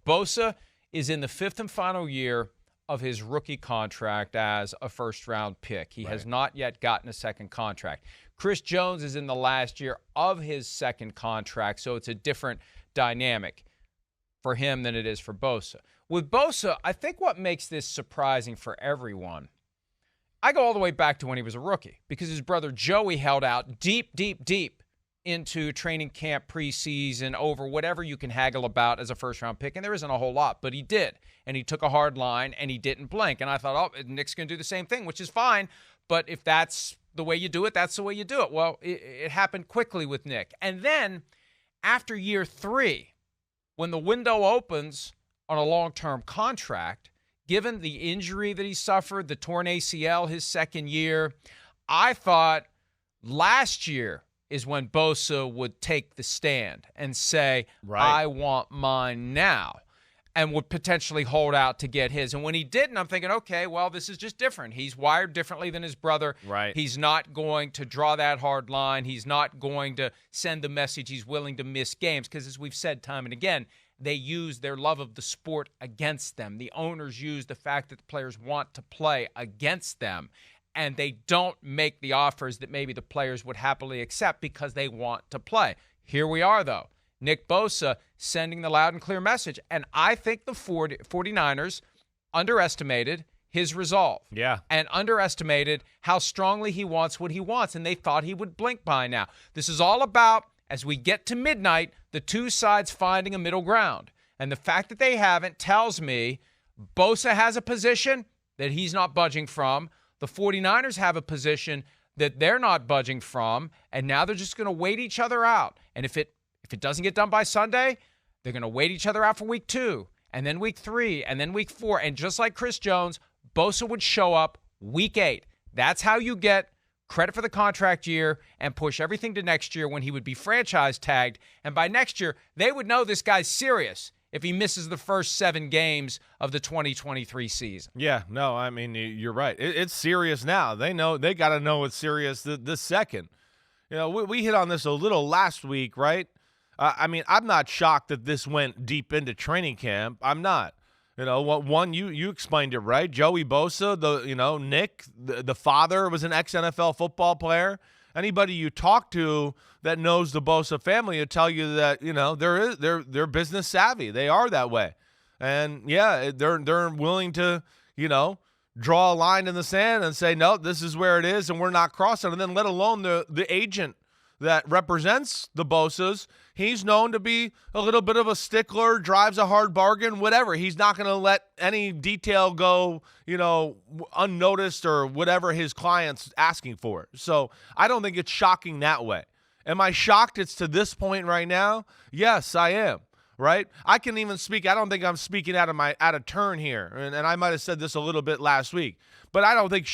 Bosa is in the 5th and final year of his rookie contract as a first-round pick. He has not yet gotten a second contract. Chris Jones is in the last year of his second contract, so it's a different dynamic for him than it is for Bosa. With Bosa, I think what makes this surprising for everyone, I go all the way back to when he was a rookie because his brother Joey held out deep into training camp preseason over whatever you can haggle about as a first-round pick, and there isn't a whole lot, but he did, and he took a hard line, and he didn't blink, and I thought, oh, Nick's going to do the same thing, which is fine, but if that's the way you do it, that's the way you do it. Well, it happened quickly with Nick, and then after year 3, when the window opens on a long-term contract, given the injury that he suffered, the torn ACL his second year, I thought last year is when Bosa would take the stand and say, I want mine now, and would potentially hold out to get his. And when he didn't, I'm thinking, okay, well, this is just different. He's wired differently than his brother. Right. He's not going to draw that hard line. He's not going to send the message he's willing to miss games because, as we've said time and again, they use their love of the sport against them. The owners use the fact that the players want to play against them, and they don't make the offers that maybe the players would happily accept because they want to play. Here we are, though. Nick Bosa sending the loud and clear message, and I think the 49ers underestimated his resolve. Yeah. And underestimated how strongly he wants what he wants, and they thought he would blink by now. This is all about, as we get to midnight, the two sides finding a middle ground. And the fact that they haven't tells me Bosa has a position that he's not budging from. The 49ers have a position that they're not budging from, and now they're just going to wait each other out. And if it doesn't get done by Sunday, they're going to wait each other out for week 2, and then week 3, and then week 4. And just like Chris Jones, Bosa would show up week 8. That's how you get credit for the contract year and push everything to next year when he would be franchise tagged. And by next year, they would know this guy's serious if he misses the first 7 games of the 2023 season. Yeah, no, I mean, you're right. It's serious now. They got to know it's serious this second. You know, we hit on this a little last week, right? I mean, I'm not shocked that this went deep into training camp. I'm not. You know, one, you explained it right. Joey Bosa, Nick, the father was an ex-NFL football player. Anybody you talk to that knows the Bosa family will tell you that, they're business savvy. They are that way. And yeah, they're willing to, draw a line in the sand and say, no, this is where it is and we're not crossing. And then let alone the agent that represents the Bosas, he's known to be a little bit of a stickler, drives a hard bargain, whatever. He's not going to let any detail go, unnoticed or whatever his client's asking for. So I don't think it's shocking that way. Am I shocked it's to this point right now? Yes, I am. Right? I can even speak. I don't think I'm speaking out of turn here. And I might have said this a little bit last week. But I don't think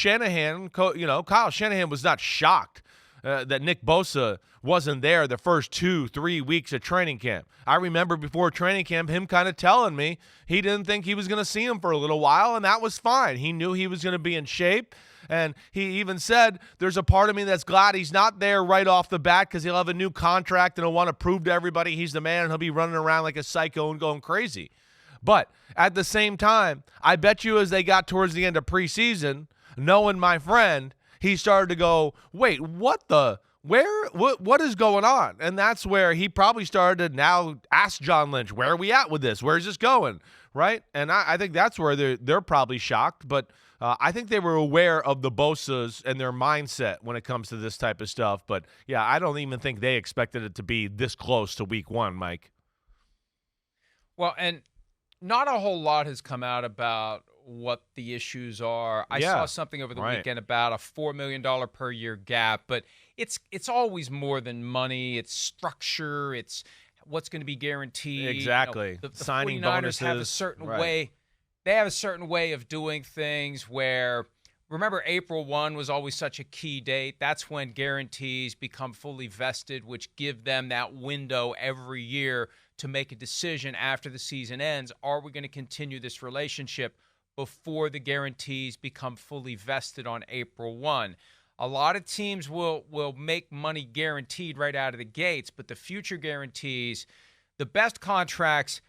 Kyle Shanahan was not shocked that Nick Bosa wasn't there the first 2-3 weeks of training camp. I remember before training camp him kind of telling me he didn't think he was going to see him for a little while, and that was fine. He knew he was going to be in shape, and he even said, there's a part of me that's glad he's not there right off the bat because he'll have a new contract and he'll want to prove to everybody he's the man, and he'll be running around like a psycho and going crazy. But at the same time, I bet you as they got towards the end of preseason, knowing my friend, he started to go, wait, what is going on? And that's where he probably started to now ask John Lynch, where are we at with this? Where's this going? Right? And I think that's where they're probably shocked. But I think they were aware of the Bosas and their mindset when it comes to this type of stuff. But, yeah, I don't even think they expected it to be this close to week 1, Mike. Well, and not a whole lot has come out about what the issues are. I saw something over the weekend about a $4 million per year gap, but it's always more than money. It's structure. It's what's going to be guaranteed. Exactly. The signing 49ers bonuses have a certain way. They have a certain way of doing things where, remember, April 1 was always such a key date. That's when guarantees become fully vested, which give them that window every year to make a decision after the season ends. Are we going to continue this relationship before the guarantees become fully vested on April 1? A lot of teams will make money guaranteed right out of the gates, but the future guarantees, the best contracts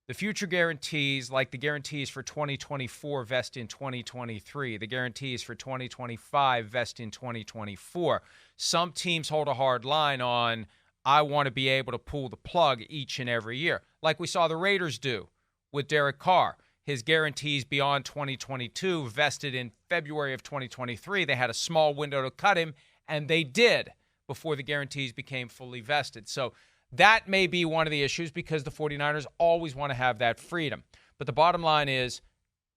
The future guarantees, like the guarantees for 2024, vest in 2023. The guarantees for 2025 vest in 2024. Some teams hold a hard line on, I want to be able to pull the plug each and every year, like we saw the Raiders do with Derek Carr. His guarantees beyond 2022 vested in February of 2023. They had a small window to cut him, and they did before the guarantees became fully vested. So that may be one of the issues because the 49ers always want to have that freedom. But the bottom line is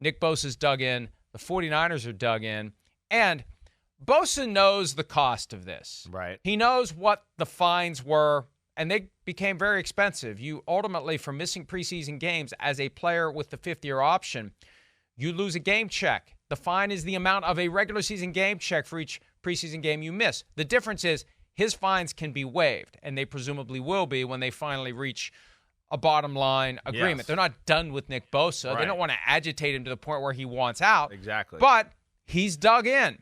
Nick Bosa's dug in, the 49ers are dug in, and Bosa knows the cost of this. Right. He knows what the fines were, and they became very expensive. You ultimately, for missing preseason games as a player with the fifth-year option, you lose a game check. The fine is the amount of a regular season game check for each preseason game you miss. The difference is his fines can be waived, and they presumably will be when they finally reach a bottom line agreement. Yes. They're not done with Nick Bosa. Right. They don't want to agitate him to the point where he wants out. Exactly. But he's dug in,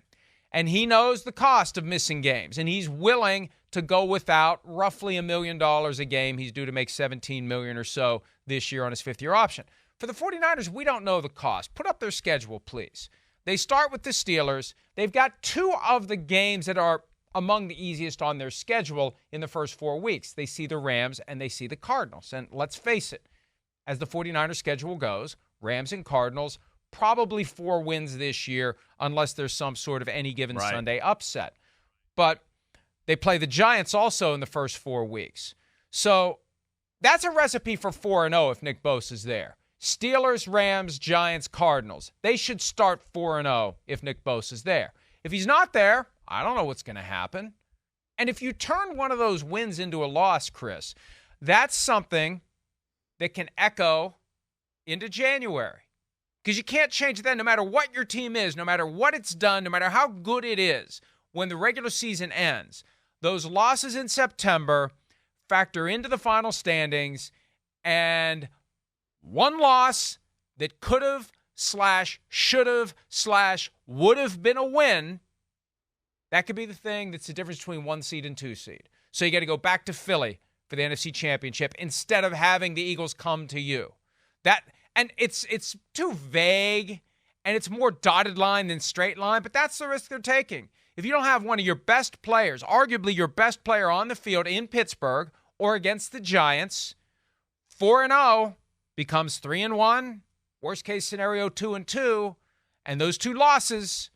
and he knows the cost of missing games, and he's willing to go without roughly $1 million a game. He's due to make $17 million or so this year on his fifth-year option. For the 49ers, we don't know the cost. Put up their schedule, please. They start with the Steelers. They've got two of the games that are among the easiest on their schedule in the first 4 weeks. They see the Rams and they see the Cardinals. And let's face it, as the 49ers schedule goes, Rams and Cardinals, probably 4 wins this year unless there's some sort of any given Sunday upset. But they play the Giants also in the first 4 weeks. So that's a recipe for 4-0 if Nick Bosa's there. Steelers, Rams, Giants, Cardinals. They should start 4-0 if Nick Bosa's there. If he's not there, I don't know what's going to happen. And if you turn one of those wins into a loss, Chris, that's something that can echo into January. Because you can't change that no matter what your team is, no matter what it's done, no matter how good it is. When the regular season ends, those losses in September factor into the final standings, and one loss that could have / should have / would have been a win, that could be the thing that's the difference between 1 seed and 2 seed. So you got to go back to Philly for the NFC Championship instead of having the Eagles come to you. And it's too vague, and it's more dotted line than straight line, but that's the risk they're taking. If you don't have one of your best players, arguably your best player on the field in Pittsburgh or against the Giants, 4-0 becomes 3-1, worst case scenario 2-2, and those two losses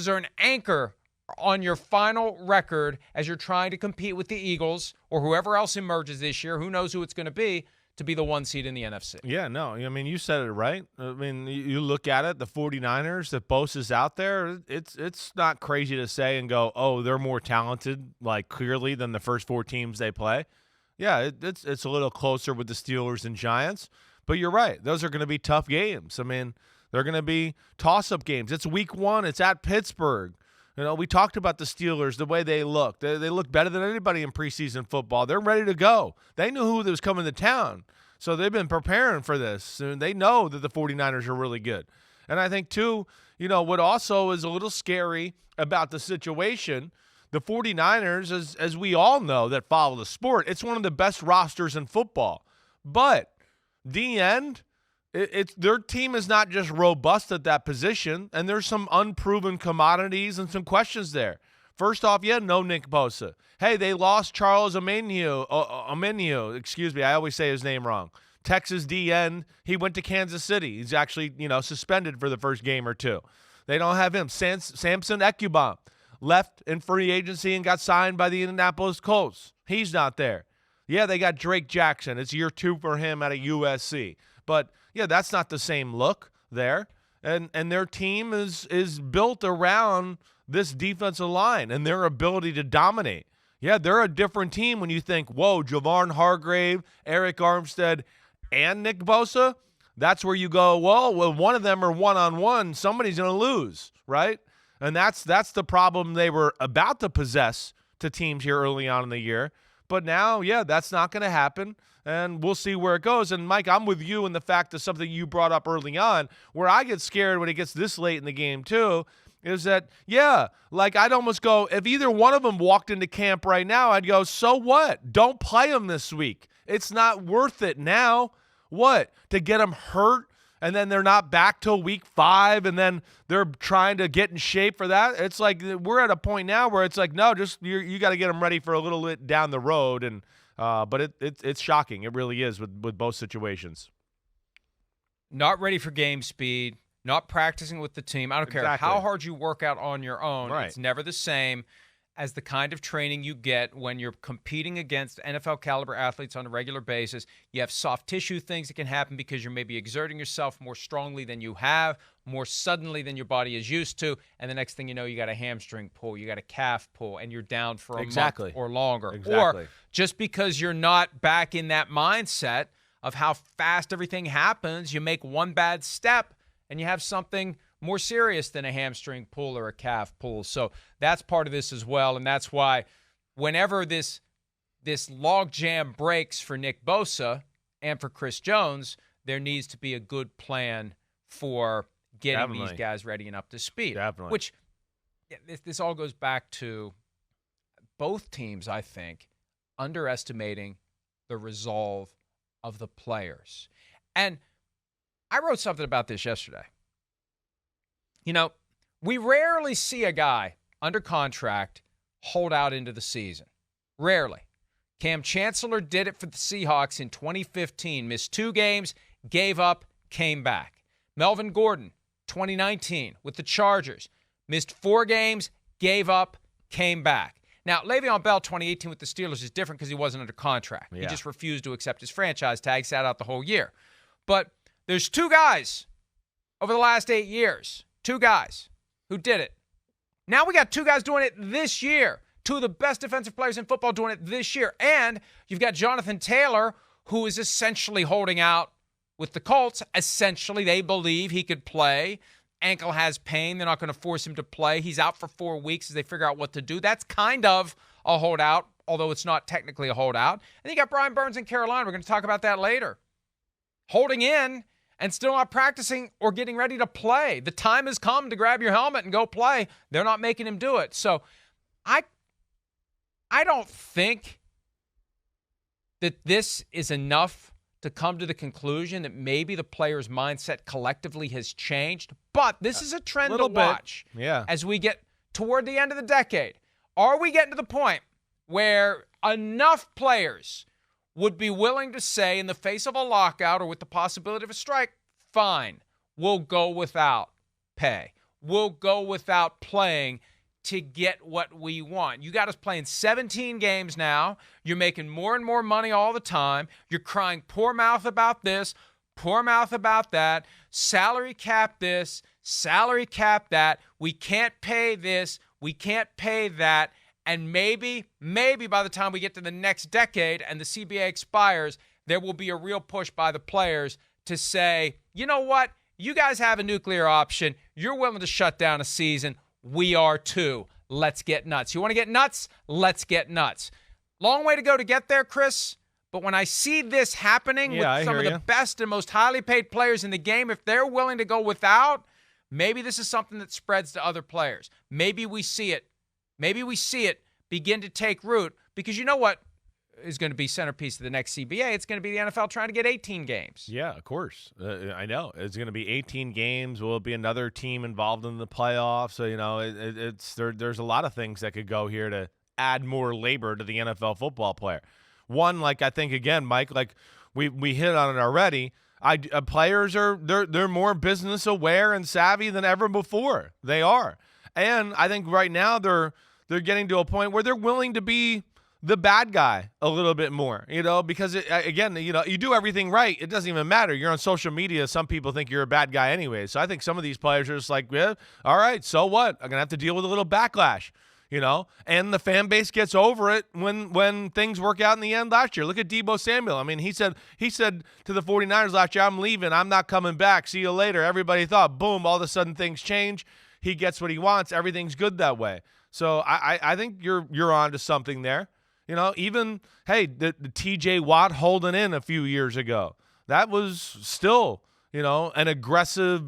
are an anchor on your final record as you're trying to compete with the Eagles or whoever else emerges this year. Who knows who it's going to be the 1 seed in the NFC. Yeah, no, I mean, you said it right. I mean, you look at it, the 49ers, that Bosa's out there, it's not crazy to say and go, oh, they're more talented, like, clearly than the first 4 teams they play. Yeah, it's a little closer with the Steelers and Giants, but you're right. Those are going to be tough games. I mean, they're going to be toss-up games. It's week 1. It's at Pittsburgh. You know, we talked about the Steelers, the way they look. They look better than anybody in preseason football. They're ready to go. They knew who was coming to town, so they've been preparing for this. And they know that the 49ers are really good. And I think, too, you know, what also is a little scary about the situation, the 49ers, as we all know that follow the sport, it's one of the best rosters in football. But the end, their team is not just robust at that position, and there's some unproven commodities and some questions there. First off, no Nick Bosa. Hey, they lost Charles Omenihu. Excuse me, I always say his name wrong. Texas DN. He went to Kansas City. He's actually, suspended for the first game or 2. They don't have him. Samson Ekubom left in free agency and got signed by the Indianapolis Colts. He's not there. Yeah, they got Drake Jackson. It's year 2 for him at a USC. But yeah, that's not the same look there. And their team is built around this defensive line and their ability to dominate. Yeah, they're a different team when you think, whoa, Javon Hargrave, Eric Armstead, and Nick Bosa. That's where you go, well, one of them are one-on-one, somebody's going to lose, right? And that's the problem they were about to possess to teams here early on in the year. But now, yeah, that's not going to happen, and we'll see where it goes. And, Mike, I'm with you in the fact of something you brought up early on, where I get scared when it gets this late in the game too, is that, yeah, like I'd almost go, if either one of them walked into camp right now, I'd go, so what? Don't play them this week. It's not worth it now. What? To get them hurt and then they're not back till week 5 and then they're trying to get in shape for that? It's like we're at a point now where it's like, no, just you got to get them ready for a little bit down the road. And but it's shocking. It really is with both situations. Not ready for game speed, not practicing with the team. I don't care how hard you work out on your own. Right. It's never the same as the kind of training you get when you're competing against NFL caliber athletes on a regular basis. You have soft tissue things that can happen because you're maybe exerting yourself more strongly than you have, more suddenly than your body is used to, and the next thing you know, you got a hamstring pull, you got a calf pull, and you're down for a month or longer. Or just because you're not back in that mindset of how fast everything happens, you make one bad step and you have something more serious than a hamstring pull or a calf pull. So that's part of this as well, and that's why whenever this log jam breaks for Nick Bosa and for Chris Jones, there needs to be a good plan for getting these guys ready and up to speed. Definitely. Which this all goes back to both teams, I think, underestimating the resolve of the players. And I wrote something about this yesterday. You know, we rarely see a guy under contract hold out into the season. Rarely. Cam Chancellor did it for the Seahawks in 2015. Missed 2 games, gave up, came back. Melvin Gordon, 2019 with the Chargers. Missed 4 games, gave up, came back. Now, Le'Veon Bell, 2018 with the Steelers is different because he wasn't under contract. Yeah. He just refused to accept his franchise tag, sat out the whole year. But there's 2 guys over the last 8 years. 2 guys who did it. Now we got 2 guys doing it this year. 2 of the best defensive players in football doing it this year. And you've got Jonathan Taylor, who is essentially holding out with the Colts. Essentially, they believe he could play. Ankle has pain. They're not going to force him to play. He's out for 4 weeks as they figure out what to do. That's kind of a holdout, although it's not technically a holdout. And you got Brian Burns in Carolina. We're going to talk about that later. Holding in and still not practicing or getting ready to play. The time has come to grab your helmet and go play. They're not making him do it. So I don't think that this is enough to come to the conclusion that maybe the player's mindset collectively has changed. But this is a trend to watch as we get toward the end of the decade. Are we getting to the point where enough players would be willing to say in the face of a lockout or with the possibility of a strike, fine, we'll go without pay. We'll go without playing to get what we want. You got us playing 17 games now. You're making more and more money all the time. You're crying poor mouth about this, poor mouth about that, salary cap this, salary cap that. We can't pay this, we can't pay that. And maybe by the time we get to the next decade and the CBA expires, there will be a real push by the players to say, you know what? You guys have a nuclear option. You're willing to shut down a season. We are too. Let's get nuts. You want to get nuts? Let's get nuts. Long way to go to get there, Chris. But when I see this happening with some of the best and most highly paid players in the game, if they're willing to go without, maybe this is something that spreads to other players. Maybe we see it. Maybe we see it begin to take root, because you know what is going to be centerpiece of the next CBA? It's going to be the NFL trying to get 18 games. Yeah, of course. I know. It's going to be 18 games. Will it be another team involved in the playoffs? So, you know, there's a lot of things that could go here to add more labor to the NFL football player. One, like I think, again, Mike, like we hit on it already, players they're more business aware and savvy than ever before. They are. And I think right now they're getting to a point where they're willing to be the bad guy a little bit more, you know, because again, you know, you do everything right. It doesn't even matter. You're on social media. Some people think you're a bad guy anyway. So I think some of these players are just like, yeah, all right, so what? I'm going to have to deal with a little backlash, you know, and the fan base gets over it when things work out in the end last year. Look at Deebo Samuel. I mean, he said to the 49ers last year, I'm leaving. I'm not coming back. See you later. Everybody thought, boom, all of a sudden things change. He gets what he wants. Everything's good that way. So I think you're on to something there. You know, even, hey, the TJ Watt holding in a few years ago, that was still, you know, an aggressive,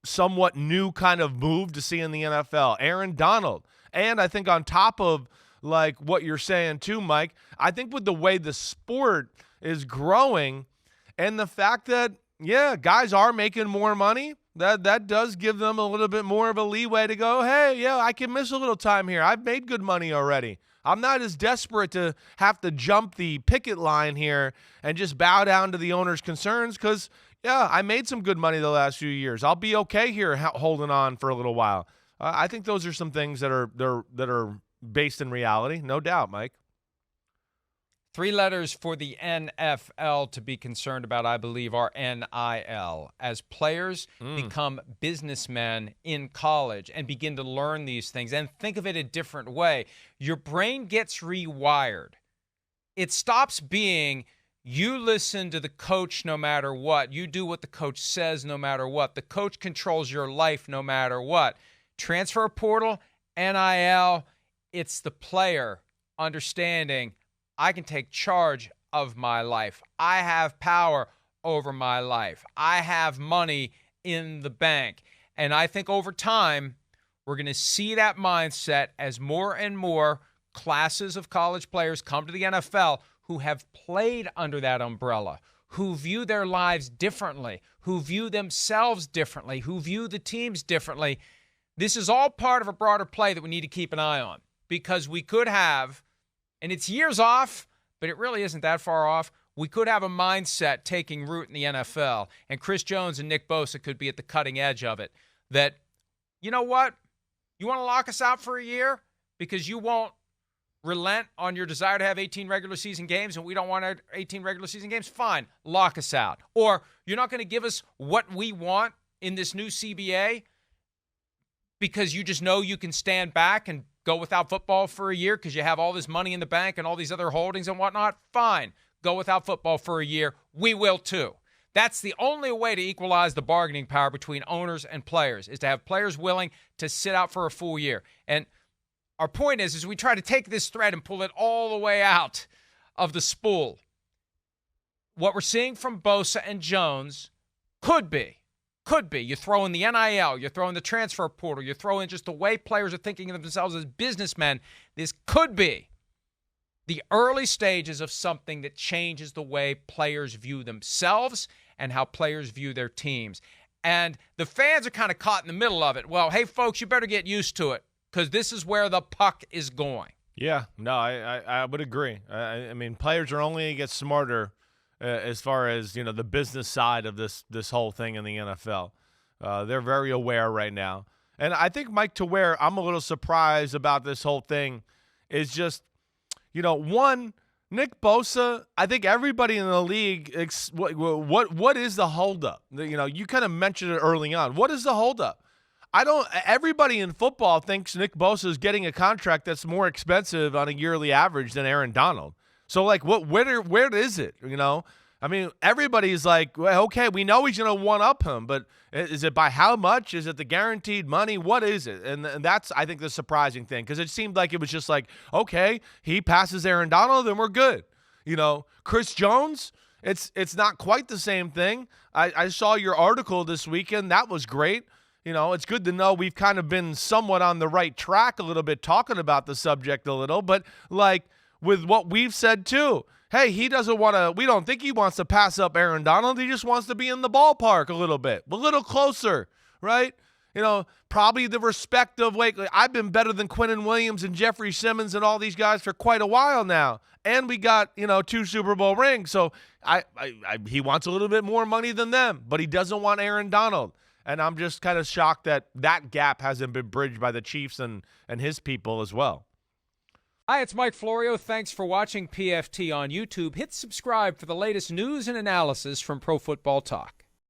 somewhat new kind of move to see in the NFL. Aaron Donald. And I think on top of, like, what you're saying too, Mike, I think with the way the sport is growing, And the fact that, yeah, guys are making more money, that does give them a little bit more of a leeway to go, hey, yeah, I can miss a little time here. I've made good money already. I'm not as desperate to have to jump the picket line here and just bow down to the owner's concerns because, yeah, I made some good money the last few years. I'll be okay here holding on for a little while. I think those are some things that are based in reality, no doubt, Mike. 3 letters for the NFL to be concerned about, I believe, are NIL. As players become businessmen in college and begin to learn these things and think of it a different way, your brain gets rewired. It stops being you listen to the coach no matter what. You do what the coach says no matter what. The coach controls your life no matter what. Transfer portal, NIL, it's the player understanding I can take charge of my life. I have power over my life. I have money in the bank. And I think over time, we're going to see that mindset as more and more classes of college players come to the NFL who have played under that umbrella, who view their lives differently, who view themselves differently, who view the teams differently. This is all part of a broader play that we need to keep an eye on because we could have, and it's years off, but it really isn't that far off. We could have a mindset taking root in the NFL, and Chris Jones and Nick Bosa could be at the cutting edge of it, that, you know what? You want to lock us out for a year because you won't relent on your desire to have 18 regular season games and we don't want 18 regular season games? Fine, lock us out. Or you're not going to give us what we want in this new CBA because you just know you can stand back and go without football for a year because you have all this money in the bank and all these other holdings and whatnot? Fine, go without football for a year. We will too. That's the only way to equalize the bargaining power between owners and players, is to have players willing to sit out for a full year. And our point is we try to take this thread and pull it all the way out of the spool. What we're seeing from Bosa and Jones could be. You throw in the NIL, you throw in the transfer portal, you throw in just the way players are thinking of themselves as businessmen. This could be the early stages of something that changes the way players view themselves and how players view their teams. And the fans are kind of caught in the middle of it. Well, hey, folks, you better get used to it because this is where the puck is going. Yeah, no, I would agree. I mean, players are only going to get smarter as far as, you know, the business side of this whole thing in the NFL. They're very aware right now. And I think, Mike, to where I'm a little surprised about this whole thing is just, you know, one, Nick Bosa, I think everybody in the league, what is the holdup? You know, you kind of mentioned it early on. What is the holdup? Everybody in football thinks Nick Bosa is getting a contract that's more expensive on a yearly average than Aaron Donald. So, like, where is it, you know? I mean, everybody's like, well, okay, we know he's going to one-up him, but is it by how much? Is it the guaranteed money? What is it? And that's, I think, the surprising thing, because it seemed like it was just like, okay, he passes Aaron Donald, then we're good. You know, Chris Jones, it's not quite the same thing. I saw your article this weekend. That was great. You know, it's good to know we've kind of been somewhat on the right track a little bit, talking about the subject a little, but, like, with what we've said too. Hey, we don't think he wants to pass up Aaron Donald. He just wants to be in the ballpark a little bit, a little closer, right? You know, probably the respect of, wait, I've been better than Quinnen Williams and Jeffrey Simmons and all these guys for quite a while now. And we got, you know, 2 Super Bowl rings. So he wants a little bit more money than them, but he doesn't want Aaron Donald. And I'm just kind of shocked that gap hasn't been bridged by the Chiefs and his people as well. Hi, it's Mike Florio. Thanks for watching PFT on YouTube. Hit subscribe for the latest news and analysis from Pro Football Talk.